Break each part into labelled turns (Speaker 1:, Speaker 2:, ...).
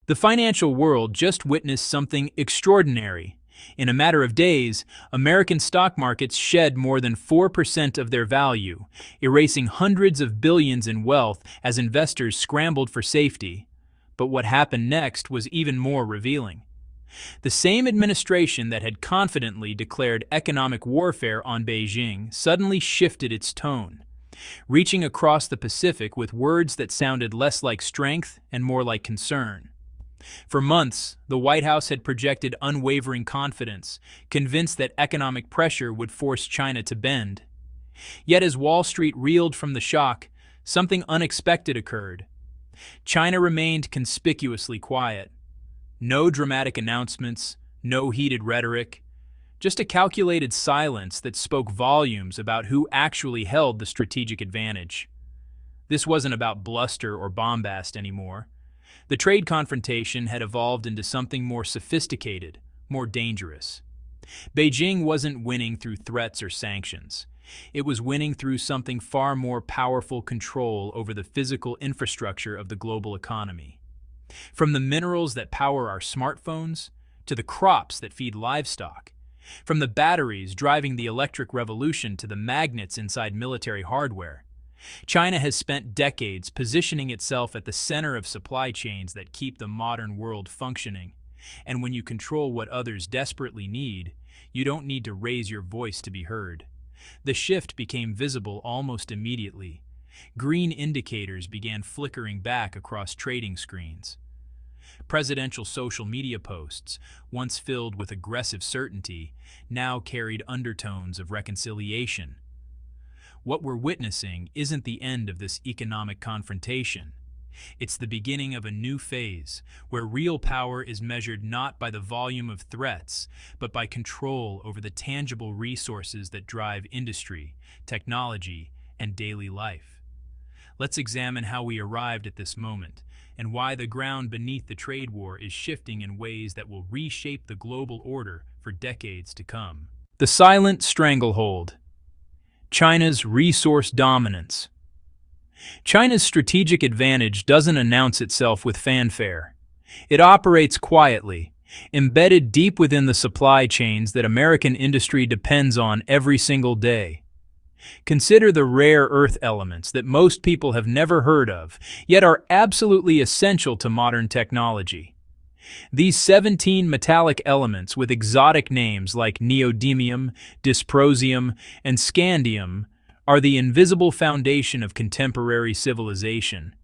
Speaker 1: The financial world just witnessed something extraordinary. In a matter of days, American stock markets shed more than 4% of their value, erasing hundreds of billions in wealth as investors scrambled for safety. But what happened next was even more revealing. The same administration that had confidently declared economic warfare on Beijing suddenly shifted its tone, reaching across the Pacific with words that sounded less like strength and more like concern. For months, the White House had projected unwavering confidence, convinced that economic pressure would force China to bend. Yet as Wall Street reeled from the shock, something unexpected occurred. China remained conspicuously quiet. No dramatic announcements, no heated rhetoric, just a calculated silence that spoke volumes about who actually held the strategic advantage. This wasn't about bluster or bombast anymore. The trade confrontation had evolved into something more sophisticated, more dangerous. Beijing wasn't winning through threats or sanctions. It was winning through something far more powerful: control over the physical infrastructure of the global economy. From the minerals that power our smartphones, to the crops that feed livestock, from the batteries driving the electric revolution to the magnets inside military hardware, China has spent decades positioning itself at the center of supply chains that keep the modern world functioning. And when you control what others desperately need, you don't need to raise your voice to be heard. The shift became visible almost immediately. Green indicators began flickering back across trading screens. Presidential social media posts, once filled with aggressive certainty, now carried undertones of reconciliation. What we're witnessing isn't the end of this economic confrontation. It's the beginning of a new phase, where real power is measured not by the volume of threats, but by control over the tangible resources that drive industry, technology, and daily life. Let's examine how we arrived at this moment, and why the ground beneath the trade war is shifting in ways that will reshape the global order for decades to come. The silent stranglehold. China's resource dominance. China's strategic advantage doesn't announce itself with fanfare. It operates quietly, embedded deep within the supply chains that American industry depends on every single day. Consider the rare earth elements that most people have never heard of, yet are absolutely essential to modern technology. These 17 metallic elements with exotic names like neodymium, dysprosium, and scandium are the invisible foundation of contemporary civilization.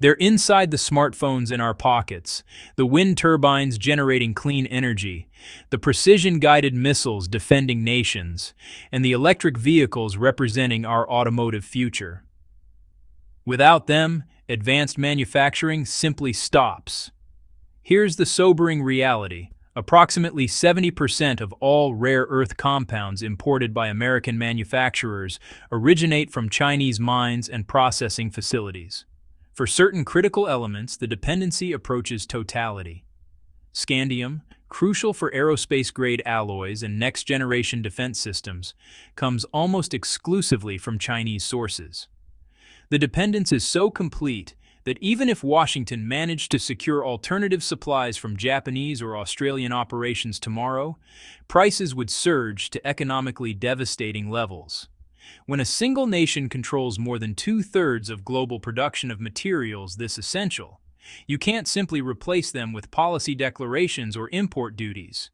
Speaker 1: They're inside the smartphones in our pockets, the wind turbines generating clean energy, the precision-guided missiles defending nations, and the electric vehicles representing our automotive future. Without them, advanced manufacturing simply stops. Here's the sobering reality. Approximately 70% of all rare earth compounds imported by American manufacturers originate from Chinese mines and processing facilities. For certain critical elements, the dependency approaches totality. Scandium, crucial for aerospace-grade alloys and next-generation defense systems, comes almost exclusively from Chinese sources. The dependence is so complete that even if Washington managed to secure alternative supplies from Japanese or Australian operations tomorrow, prices would surge to economically devastating levels. When a single nation controls more than 2/3 of global production of materials this essential, you can't simply replace them with policy declarations or import duties.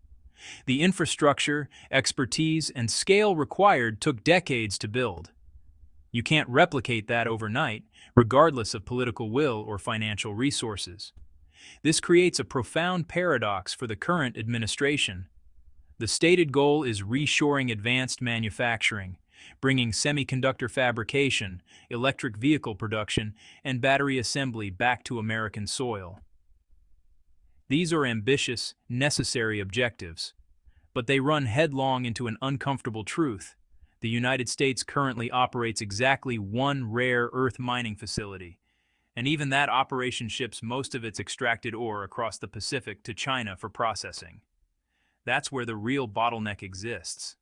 Speaker 1: The infrastructure, expertise, and scale required took decades to build. You can't replicate that overnight, regardless of political will or financial resources. This creates a profound paradox for the current administration. The stated goal is reshoring advanced manufacturing, bringing semiconductor fabrication, electric vehicle production, and battery assembly back to American soil. These are ambitious, necessary objectives, but they run headlong into an uncomfortable truth. The United States currently operates exactly one rare earth mining facility, and even that operation ships most of its extracted ore across the Pacific to China for processing. That's where the real bottleneck exists.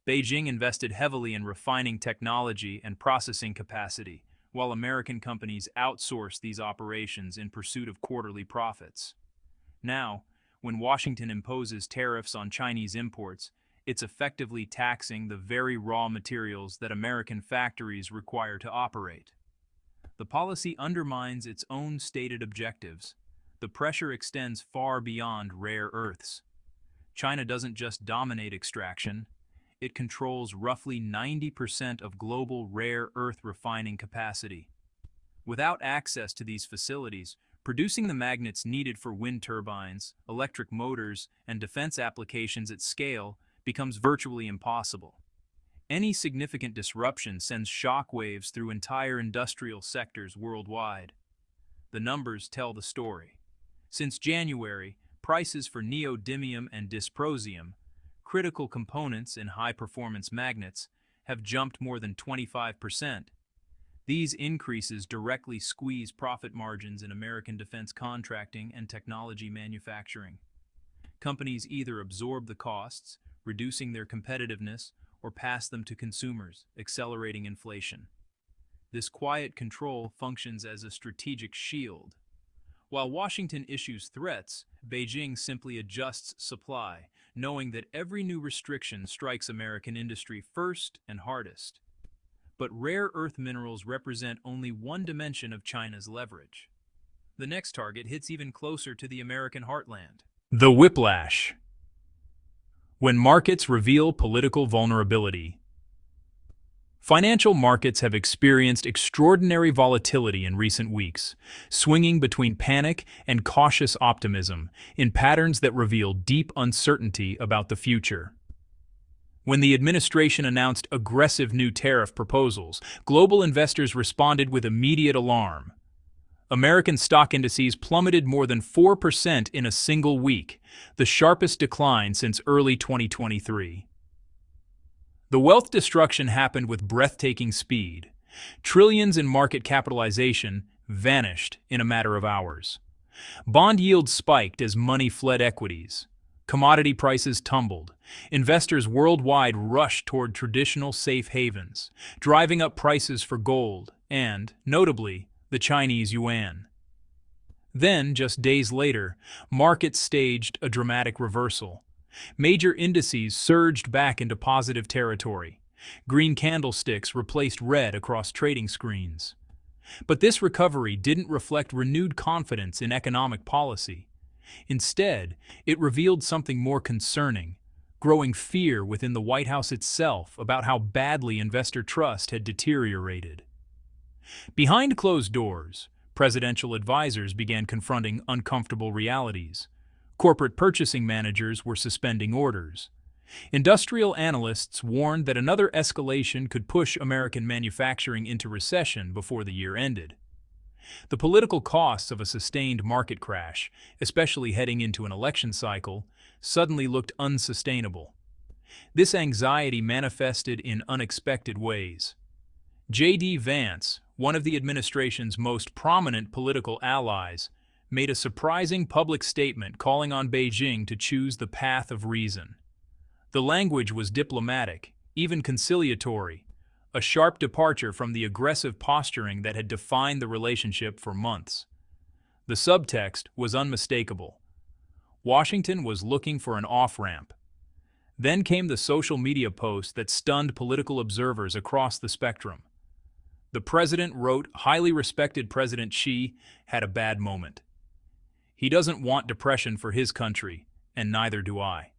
Speaker 1: Beijing invested heavily in refining technology and processing capacity, while American companies outsource these operations in pursuit of quarterly profits. Now, when Washington imposes tariffs on Chinese imports, it's effectively taxing the very raw materials that American factories require to operate. The policy undermines its own stated objectives. The pressure extends far beyond rare earths. China doesn't just dominate extraction, it controls roughly 90% of global rare earth refining capacity. Without access to these facilities, producing the magnets needed for wind turbines, electric motors, and defense applications at scale becomes virtually impossible. Any significant disruption sends shockwaves through entire industrial sectors worldwide. The numbers tell the story. Since January, prices for neodymium and dysprosium, critical components in high-performance magnets, have jumped more than 25%. These increases directly squeeze profit margins in American defense contracting and technology manufacturing. Companies either absorb the costs, reducing their competitiveness, or pass them to consumers, accelerating inflation. This quiet control functions as a strategic shield. While Washington issues threats, Beijing simply adjusts supply, knowing that every new restriction strikes American industry first and hardest. But rare earth minerals represent only one dimension of China's leverage. The next target hits even closer to the American heartland. The whiplash. When markets reveal political vulnerability. Financial markets have experienced extraordinary volatility in recent weeks, swinging between panic and cautious optimism in patterns that reveal deep uncertainty about the future. When the administration announced aggressive new tariff proposals, global investors responded with immediate alarm. American stock indices plummeted more than 4% in a single week, the sharpest decline since early 2023. The wealth destruction happened with breathtaking speed. Trillions in market capitalization vanished in a matter of hours. Bond yields spiked as money fled equities. Commodity prices tumbled. Investors worldwide rushed toward traditional safe havens, driving up prices for gold and, notably, the Chinese yuan. Then, just days later, markets staged a dramatic reversal. Major indices surged back into positive territory. Green candlesticks replaced red across trading screens. But this recovery didn't reflect renewed confidence in economic policy. Instead, it revealed something more concerning, growing fear within the White House itself about how badly investor trust had deteriorated. Behind closed doors, presidential advisors began confronting uncomfortable realities. Corporate purchasing managers were suspending orders. Industrial analysts warned that another escalation could push American manufacturing into recession before the year ended. The political costs of a sustained market crash, especially heading into an election cycle, suddenly looked unsustainable. This anxiety manifested in unexpected ways. J.D. Vance, one of the administration's most prominent political allies, made a surprising public statement calling on Beijing to choose the path of reason. The language was diplomatic, even conciliatory, a sharp departure from the aggressive posturing that had defined the relationship for months. The subtext was unmistakable. Washington was looking for an off-ramp. Then came the social media post that stunned political observers across the spectrum. The president wrote, "Highly respected President Xi had a bad moment. He doesn't want depression for his country, and neither do I."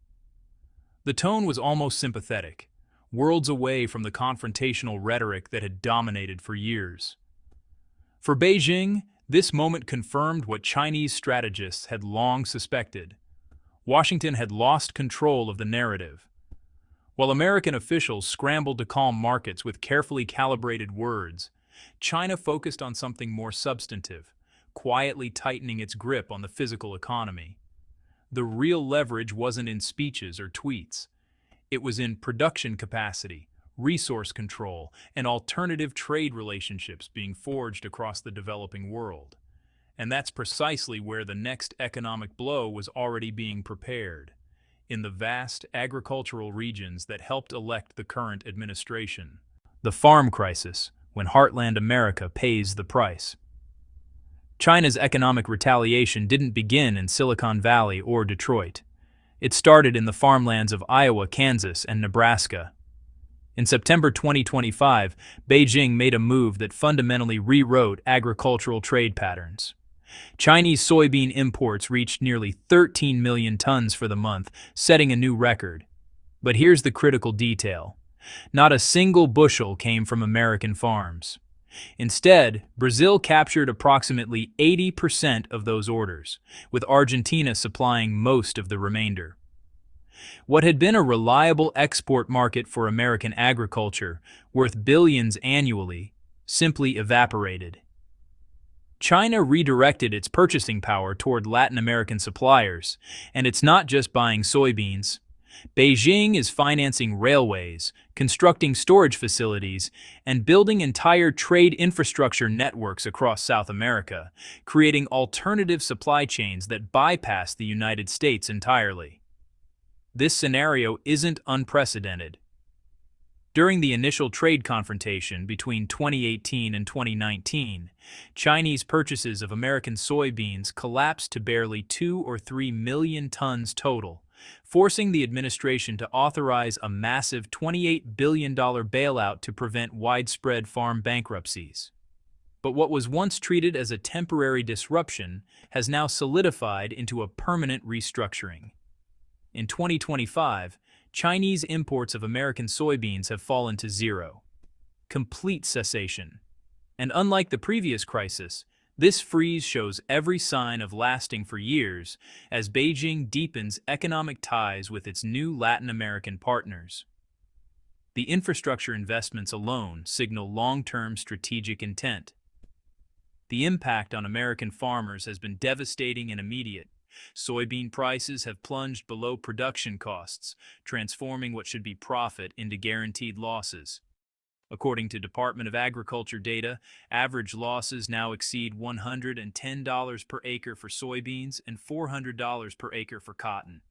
Speaker 1: The tone was almost sympathetic, worlds away from the confrontational rhetoric that had dominated for years. For Beijing, this moment confirmed what Chinese strategists had long suspected. Washington had lost control of the narrative. While American officials scrambled to calm markets with carefully calibrated words, China focused on something more substantive, quietly tightening its grip on the physical economy. The real leverage wasn't in speeches or tweets. It was in production capacity, resource control, and alternative trade relationships being forged across the developing world. And that's precisely where the next economic blow was already being prepared, in the vast agricultural regions that helped elect the current administration. The farm crisis, when Heartland America pays the price. China's economic retaliation didn't begin in Silicon Valley or Detroit. It started in the farmlands of Iowa, Kansas, and Nebraska. In September 2025, Beijing made a move that fundamentally rewrote agricultural trade patterns. Chinese soybean imports reached nearly 13 million tons for the month, setting a new record. But here's the critical detail. Not a single bushel came from American farms. Instead, Brazil captured approximately 80% of those orders, with Argentina supplying most of the remainder. What had been a reliable export market for American agriculture, worth billions annually, simply evaporated. China redirected its purchasing power toward Latin American suppliers, and it's not just buying soybeans. Beijing is financing railways, constructing storage facilities, and building entire trade infrastructure networks across South America, creating alternative supply chains that bypass the United States entirely. This scenario isn't unprecedented. During the initial trade confrontation between 2018 and 2019, Chinese purchases of American soybeans collapsed to barely 2 or 3 million tons total, forcing the administration to authorize a massive $28 billion bailout to prevent widespread farm bankruptcies. But what was once treated as a temporary disruption has now solidified into a permanent restructuring. In 2025, Chinese imports of American soybeans have fallen to zero. Complete cessation. And unlike the previous crisis, this freeze shows every sign of lasting for years as Beijing deepens economic ties with its new Latin American partners. The infrastructure investments alone signal long-term strategic intent. The impact on American farmers has been devastating and immediate. Soybean prices have plunged below production costs, transforming what should be profit into guaranteed losses. According to Department of Agriculture data, average losses now exceed $110 per acre for soybeans and $400 per acre for cotton.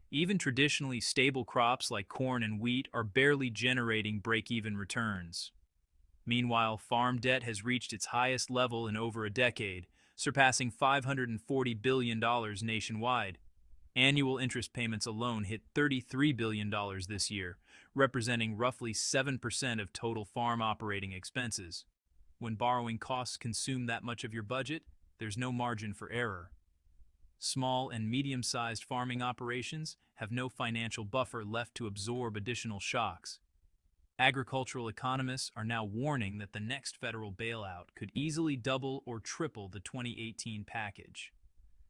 Speaker 1: Even traditionally stable crops like corn and wheat are barely generating break-even returns. Meanwhile, farm debt has reached its highest level in over a decade, surpassing $540 billion nationwide. Annual interest payments alone hit $33 billion this year, representing roughly 7% of total farm operating expenses. When borrowing costs consume that much of your budget, there's no margin for error. Small and medium-sized farming operations have no financial buffer left to absorb additional shocks. Agricultural economists are now warning that the next federal bailout could easily double or triple the 2018 package.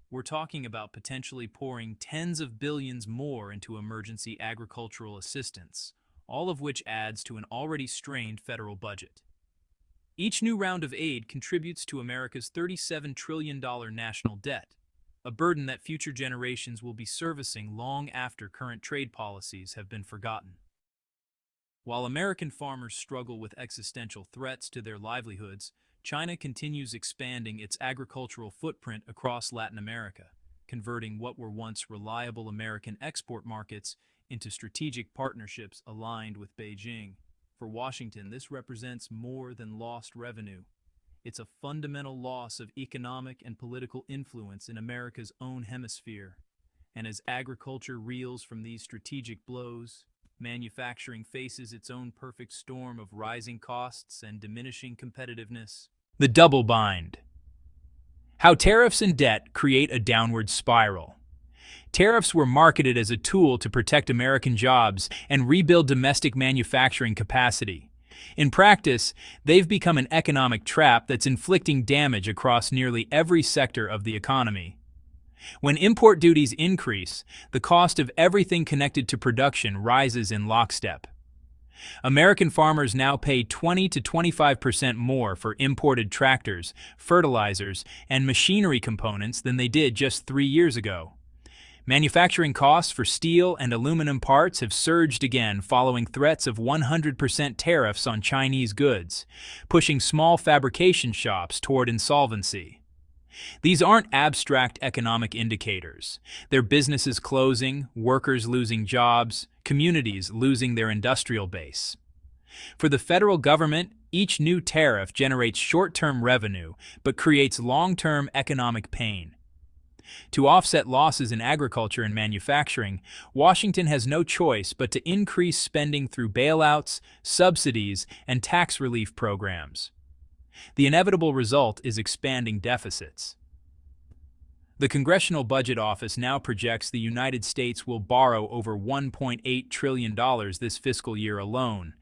Speaker 1: We're talking about potentially pouring tens of billions more into emergency agricultural assistance, all of which adds to an already strained federal budget. Each new round of aid contributes to America's $37 trillion national debt, a burden that future generations will be servicing long after current trade policies have been forgotten. While American farmers struggle with existential threats to their livelihoods, China continues expanding its agricultural footprint across Latin America, converting what were once reliable American export markets into strategic partnerships aligned with Beijing. For Washington, this represents more than lost revenue. It's a fundamental loss of economic and political influence in America's own hemisphere. And as agriculture reels from these strategic blows, manufacturing faces its own perfect storm of rising costs and diminishing competitiveness. The double bind. How tariffs and debt create a downward spiral. Tariffs were marketed as a tool to protect American jobs and rebuild domestic manufacturing capacity. In practice, they've become an economic trap that's inflicting damage across nearly every sector of the economy. When import duties increase, the cost of everything connected to production rises in lockstep. American farmers now pay 20 to 25% more for imported tractors, fertilizers, and machinery components than they did just 3 years ago. Manufacturing costs for steel and aluminum parts have surged again following threats of 100% tariffs on Chinese goods, pushing small fabrication shops toward insolvency. These aren't abstract economic indicators. They're businesses closing, workers losing jobs, communities losing their industrial base. For the federal government, Each new tariff generates short-term revenue, but creates long-term economic pain. To offset losses in agriculture and manufacturing, Washington has no choice but to increase spending through bailouts, subsidies, and tax relief programs. The inevitable result is expanding deficits. The Congressional Budget Office now projects the United States will borrow over $1.8 trillion this fiscal year alone,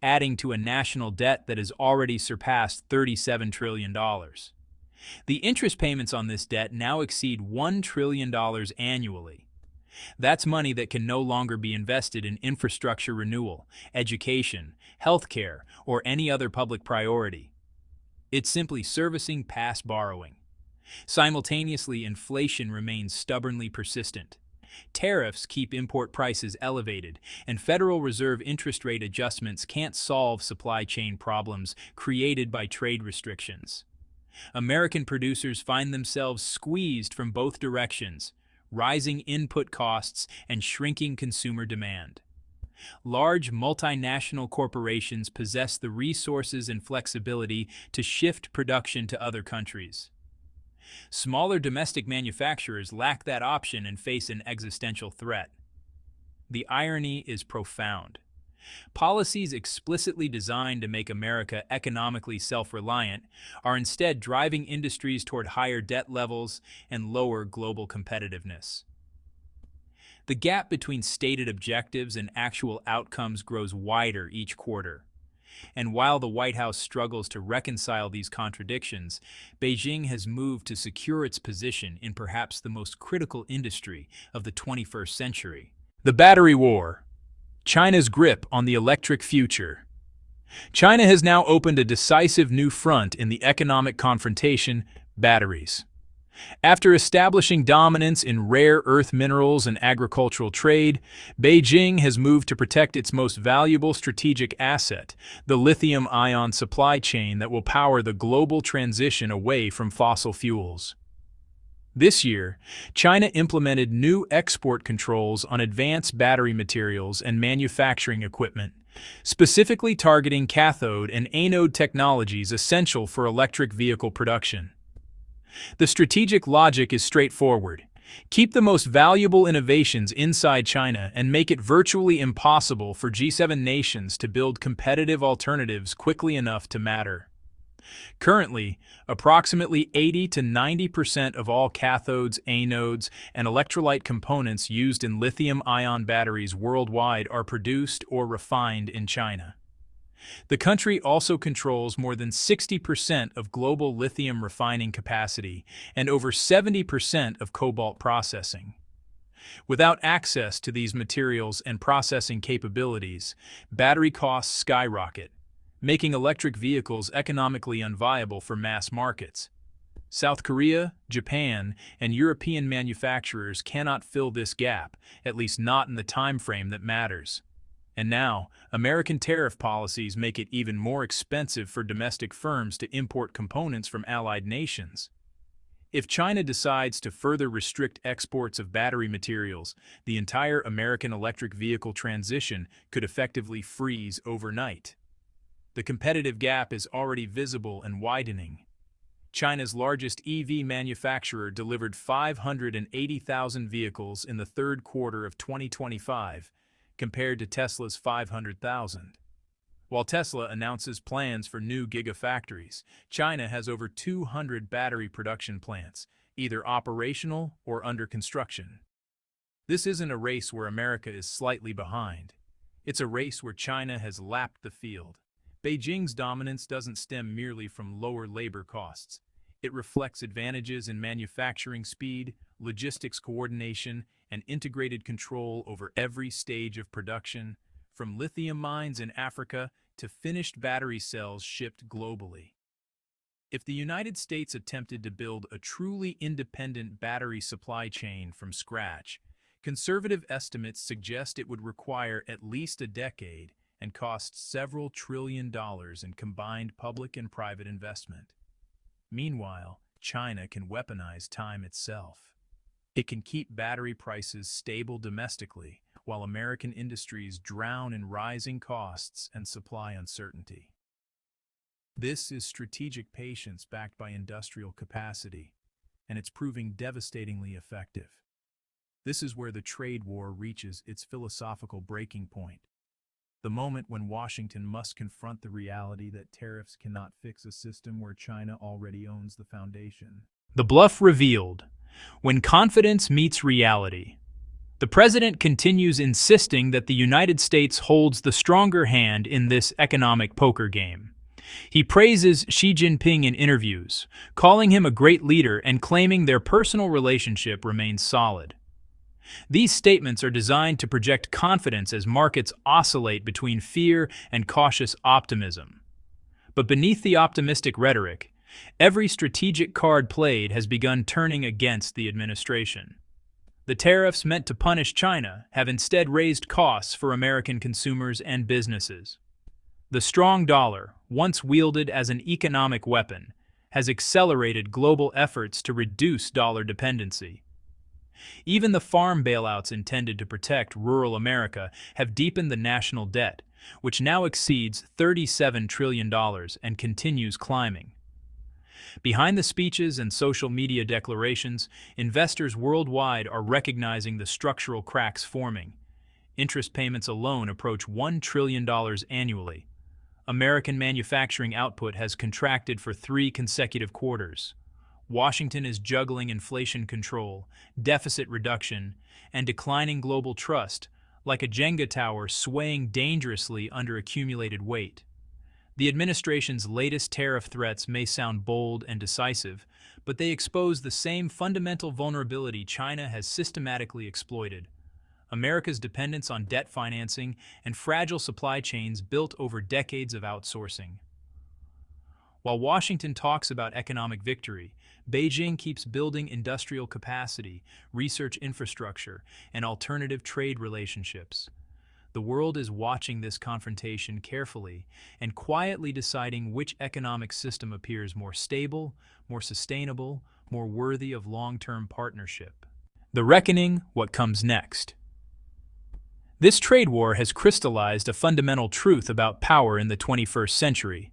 Speaker 1: adding to a national debt that has already surpassed $37 trillion. The interest payments on this debt now exceed $1 trillion annually. That's money that can no longer be invested in infrastructure renewal, education, healthcare, or any other public priority. It's simply servicing past borrowing. Simultaneously, inflation remains stubbornly persistent. Tariffs keep import prices elevated, and Federal Reserve interest rate adjustments can't solve supply chain problems created by trade restrictions. American producers find themselves squeezed from both directions, rising input costs and shrinking consumer demand. Large multinational corporations possess the resources and flexibility to shift production to other countries. Smaller domestic manufacturers lack that option and face an existential threat. The irony is profound. Policies explicitly designed to make America economically self-reliant are instead driving industries toward higher debt levels and lower global competitiveness. The gap between stated objectives and actual outcomes grows wider each quarter. And while the White House struggles to reconcile these contradictions, Beijing has moved to secure its position in perhaps the most critical industry of the 21st century. The battery war. China's grip on the electric future. China has now opened a decisive new front in the economic confrontation: batteries. After establishing dominance in rare earth minerals and agricultural trade, Beijing has moved to protect its most valuable strategic asset, the lithium-ion supply chain that will power the global transition away from fossil fuels. This year, China implemented new export controls on advanced battery materials and manufacturing equipment, specifically targeting cathode and anode technologies essential for electric vehicle production. The strategic logic is straightforward. Keep the most valuable innovations inside China and make it virtually impossible for G7 nations to build competitive alternatives quickly enough to matter. Currently, approximately 80 to 90% of all cathodes, anodes, and electrolyte components used in lithium-ion batteries worldwide are produced or refined in China. The country also controls more than 60% of global lithium refining capacity and over 70% of cobalt processing. Without access to these materials and processing capabilities, battery costs skyrocket, making electric vehicles economically unviable for mass markets. South Korea, Japan, and European manufacturers cannot fill this gap, at least not in the time frame that matters. And now, American tariff policies make it even more expensive for domestic firms to import components from allied nations. If China decides to further restrict exports of battery materials, the entire American electric vehicle transition could effectively freeze overnight. The competitive gap is already visible and widening. China's largest EV manufacturer delivered 580,000 vehicles in the third quarter of 2025, compared to Tesla's 500,000. While Tesla announces plans for new gigafactories, China has over 200 battery production plants, either operational or under construction. This isn't a race where America is slightly behind. It's a race where China has lapped the field. Beijing's dominance doesn't stem merely from lower labor costs. It reflects advantages in manufacturing speed, logistics coordination, and integrated control over every stage of production, from lithium mines in Africa to finished battery cells shipped globally. If the United States attempted to build a truly independent battery supply chain from scratch, conservative estimates suggest it would require at least a decade and cost several $1 trillion in combined public and private investment. Meanwhile, China can weaponize time itself. It can keep battery prices stable domestically, while American industries drown in rising costs and supply uncertainty. This is strategic patience backed by industrial capacity, and it's proving devastatingly effective. This is where the trade war reaches its philosophical breaking point. The moment when Washington must confront the reality that tariffs cannot fix a system where China already owns the foundation. The bluff revealed. When confidence meets reality. The president continues insisting that the United States holds the stronger hand in this economic poker game. He praises Xi Jinping in interviews, calling him a great leader and claiming their personal relationship remains solid. These statements are designed to project confidence as markets oscillate between fear and cautious optimism. But beneath the optimistic rhetoric, every strategic card played has begun turning against the administration. The tariffs meant to punish China have instead raised costs for American consumers and businesses. The strong dollar, once wielded as an economic weapon, has accelerated global efforts to reduce dollar dependency. Even the farm bailouts intended to protect rural America have deepened the national debt, which now exceeds $37 trillion and continues climbing. Behind the speeches and social media declarations, investors worldwide are recognizing the structural cracks forming. Interest payments alone approach $1 trillion annually. American manufacturing output has contracted for 3 consecutive quarters. Washington is juggling inflation control, deficit reduction, and declining global trust, like a Jenga tower swaying dangerously under accumulated weight. The administration's latest tariff threats may sound bold and decisive, but they expose the same fundamental vulnerability China has systematically exploited: America's dependence on debt financing and fragile supply chains built over decades of outsourcing. While Washington talks about economic victory, Beijing keeps building industrial capacity, research infrastructure, and alternative trade relationships. The world is watching this confrontation carefully and quietly deciding which economic system appears more stable, more sustainable, more worthy of long-term partnership. The reckoning, what comes next. This trade war has crystallized a fundamental truth about power in the 21st century.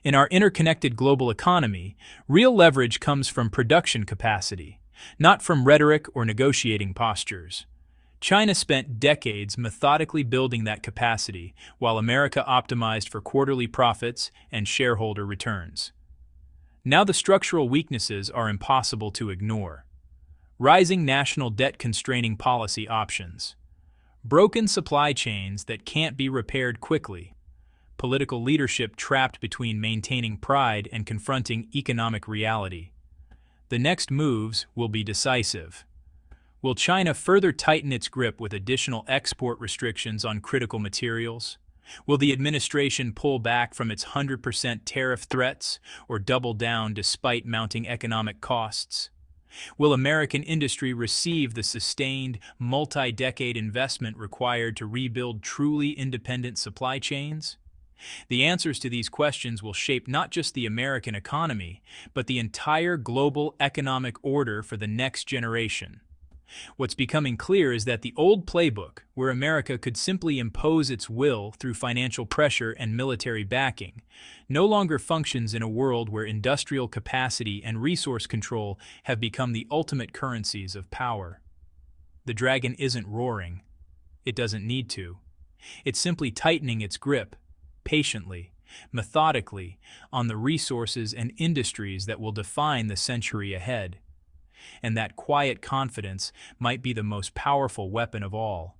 Speaker 1: In our interconnected global economy, real leverage comes from production capacity, not from rhetoric or negotiating postures. China spent decades methodically building that capacity, while America optimized for quarterly profits and shareholder returns. Now the structural weaknesses are impossible to ignore. Rising national debt constraining policy options. Broken supply chains that can't be repaired quickly. Political leadership trapped between maintaining pride and confronting economic reality. The next moves will be decisive. Will China further tighten its grip with additional export restrictions on critical materials? Will the administration pull back from its 100% tariff threats or double down despite mounting economic costs? Will American industry receive the sustained, multi-decade investment required to rebuild truly independent supply chains? The answers to these questions will shape not just the American economy, but the entire global economic order for the next generation. What's becoming clear is that the old playbook, where America could simply impose its will through financial pressure and military backing, no longer functions in a world where industrial capacity and resource control have become the ultimate currencies of power. The dragon isn't roaring. It doesn't need to. It's simply tightening its grip, patiently, methodically, on the resources and industries that will define the century ahead. And that quiet confidence might be the most powerful weapon of all.